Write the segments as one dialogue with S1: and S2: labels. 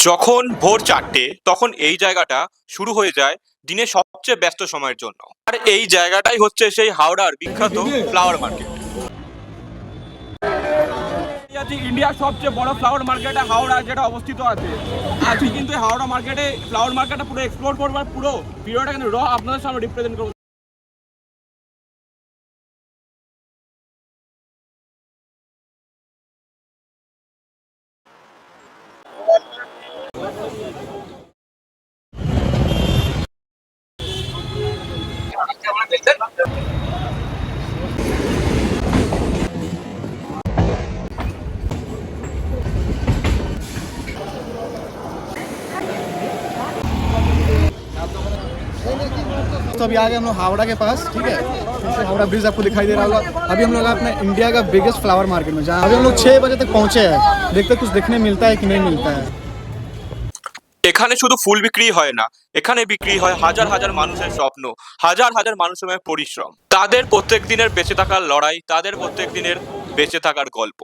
S1: যখন ভোর ৪টে তখন এই জায়গাটা শুরু হয়ে যায় দিনের সবচেয়ে ব্যস্ত সময়ের জন্য। আর এই জায়গাটাই হচ্ছে সেই হাওড়ার বিখ্যাত ফ্লাওয়ার মার্কেট।
S2: ইন্ডিয়ার সবচেয়ে বড় ফ্লাওয়ার মার্কেট হাওড়া যেটা অবস্থিত আছে। আজকে কিন্তু হাওড়া মার্কেটে ফ্লাওয়ার মার্কেটটা পুরো এক্সপ্লোর করবার পুরো ভিডিওটা কিন্তু আপনাদের সামনে রিপ্রেজেন্ট করবো।
S3: तो अभी आ गए हम लोग हावड़ा के पास, ठीक है। पीछे हावड़ा ब्रिज आपको दिखाई दे रहा होगा। अभी हम लोग अपने इंडिया का बिगेस्ट फ्लावर मार्केट में, जहाँ अभी हम लोग 6 बजे तक पहुँचे हैं। देखते कुछ देखने मिलता है कि नहीं मिलता है।
S1: এখানে শুধু ফুল বিক্রি হয় না, এখানে বিক্রি হয় হাজার হাজার মানুষের স্বপ্ন, হাজার হাজার মানুষের পরিশ্রম, তাদের প্রত্যেক দিনের বেঁচে থাকার লড়াই, তাদের প্রত্যেক দিনের বেঁচে থাকার গল্প।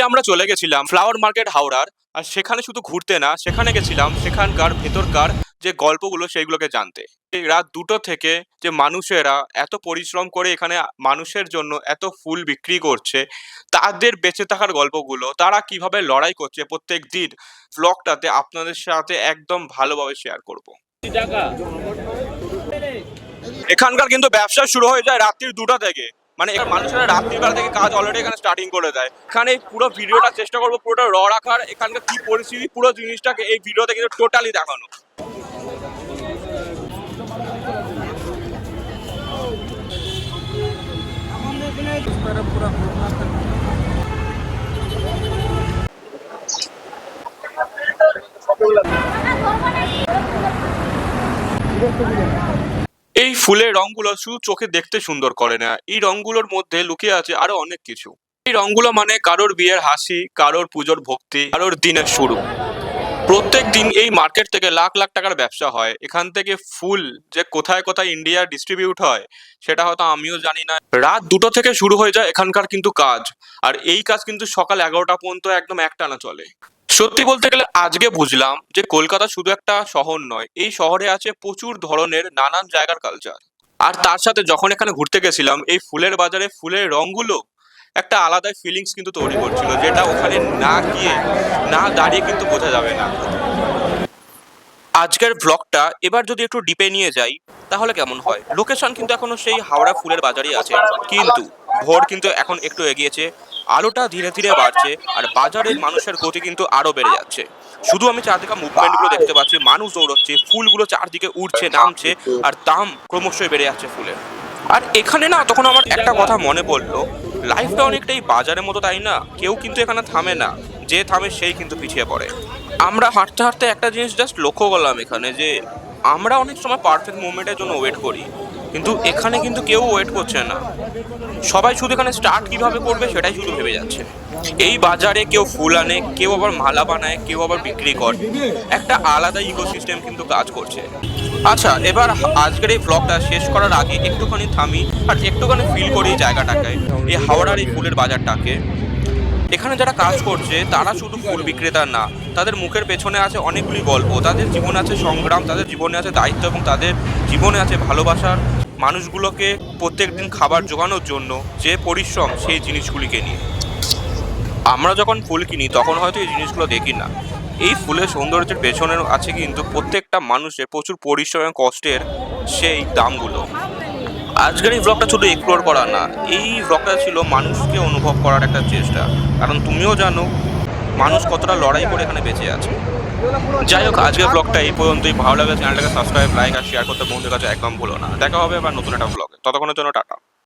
S1: আমরা চলে গেছিলাম ফ্লাওয়ার মার্কেট হাওড়ার, আর সেখানে শুধু ঘুরতে না, সেখানে গেছিলাম সেখানকার ভেতরকার যে গল্পগুলো সেইগুলোকে জানতে। এই রাত 2টো থেকে যে মানুষেরা এত পরিশ্রম করে এখানে মানুষের জন্য এত ফুল বিক্রি করছে, তাদের বেঁচে থাকার গল্পগুলো, তারা কিভাবে লড়াই করছে প্রত্যেক দিন, ব্লগটাতে আপনাদের সাথে একদম ভালোভাবে শেয়ার করব। এখানকার কিন্তু ব্যবসা শুরু হয়ে যায় রাত্রির 2টা থেকে, মানে মানুষেরা রাত্রিবেলা থেকে কাজ অলরেডি এখানে স্টার্টিং করে দেয়। এখানে পুরো ভিডিওটা চেষ্টা করবো পুরোটা রাখার, এখানকার কি পরিস্থিতি পুরো জিনিসটাকে এই ভিডিওতে কিন্তু টোটালি দেখানো। এই ফুলের রংগুলো শুধু চোখে দেখতে সুন্দর করে না, এই রংগুলোর মধ্যে লুকিয়ে আছে আরো অনেক কিছু। এই রংগুলো মানে কারোর বিয়ের হাসি, কারোর পুজোর ভক্তি, কারোর দিনের শুরু। প্রত্যেক দিন এই মার্কেট থেকে লাখ লাখ টাকার ব্যবসা হয়। এখান থেকে ফুল যে কোথায় কোথায় ইন্ডিয়া ডিস্ট্রিবিউট হয় সেটা হয়তো আমিও জানি না। রাত 2টো থেকে শুরু হয়ে যায় এখানকার কিন্তু কাজ, আর এই কাজ কিন্তু সকাল 11টা পর্যন্ত একদম একটানা চলে। সত্যি বলতে গেলে আজকে বুঝলাম যে কলকাতা শুধু একটা শহর নয়, এই শহরে আছে প্রচুর ধরনের নানান জায়গার কালচার। আর তার সাথে যখন এখানে ঘুরতে গেছিলাম, এই ফুলের বাজারে ফুলের রংগুলো একটা আলাদাই ফিলিংস কিন্তু তৈরি করছিল, যেটা ওখানে না গিয়ে না দাঁড়িয়ে কিন্তু বোঝা যাবে না। আজকের ব্লগটা এবার যদি একটু ডিপে নিয়ে যাই তাহলে কেমন হয়। লোকেশন কিন্তু এখনো সেই হাওড়া ফুলের বাজারই আছে, কিন্তু ভোর কিন্তু এখন একটু এগিয়েছে, আলোটা ধীরে ধীরে বাড়ছে, আর বাজারের মানুষের গতি কিন্তু আরো বেড়ে যাচ্ছে। শুধু আমি চারদিকে মুভমেন্টগুলো দেখতে পাচ্ছি, মানুষ দৌড়চ্ছে, ফুলগুলো চারদিকে উঠছে নামছে, আর দাম ক্রমশই বেড়ে যাচ্ছে ফুলের। আর এখানে না তখন আমার একটা কথা মনে পড়লো, লাইফটা অনেকটাই বাজারের মতো, তাই না? কেউ কিন্তু এখানে থামে না, যে থামে সেই কিন্তু পিছিয়ে পড়ে। আমরা হাঁটতে হাঁটতে একটা জিনিস জাস্ট লক্ষ্য করলাম এখানে, যে আমরা অনেক সময় পারফেক্ট মুভমেন্টের জন্য ওয়েট করি, কিন্তু এখানে কিন্তু কেউ ওয়েট করছে না। সবাই শুধু এখানে স্টার্ট কিভাবে করবে সেটাই শুধু ভেবে যাচ্ছে। এই বাজারে কেউ ফুল আনে, কেউ আবার মালা বানায়, কেউ আবার বিক্রি করে, একটা আলাদা ইকোসিস্টেম কিন্তু কাজ করছে। আচ্ছা, এবার আজকের এই ব্লগটা শেষ করার আগে একটুখানি থামি আর একটুখানি ফিল করি এই জায়গাটাকে, এই হাওড়ার এই ফুলের বাজারটাকে। এখানে যারা কাজ করছে তারা শুধু ফুল বিক্রেতা না, তাদের মুখের পেছনে আছে অনেকগুলি গল্প, তাদের জীবনে আছে সংগ্রাম, তাদের জীবনে আছে দায়িত্ব, এবং তাদের জীবনে আছে ভালোবাসার মানুষগুলোকে প্রত্যেক দিন খাবার জোগানোর জন্য যে পরিশ্রম, সেই জিনিসগুলিকে নিয়ে। আমরা যখন ফুল কিনি তখন হয়তো এই জিনিসগুলো দেখি না, এই ফুলের সৌন্দর্যের পেছনে আছে কিন্তু প্রত্যেকটা মানুষের প্রচুর পরিশ্রম এবং কষ্টের সেই দামগুলো। আজকের এই ব্লগটা শুধু এক্সপ্লোর করা না, এই ব্লগটা ছিল মানুষকে অনুভব করার একটা চেষ্টা, কারণ তুমিও জানো মানুষ কতটা লড়াই করে এখানে বেঁচে আছে। যাই হোক, আজকের ব্লগটা এই পর্যন্তই। ভালো লাগে চ্যানেলটাকে সাবস্ক্রাইব, লাইক আর শেয়ার করতে বন্ধুদের কাছে একদম ভুলো না। দেখা হবে আবার নতুন একটা ব্লগে, ততক্ষণের জন্য টাটা।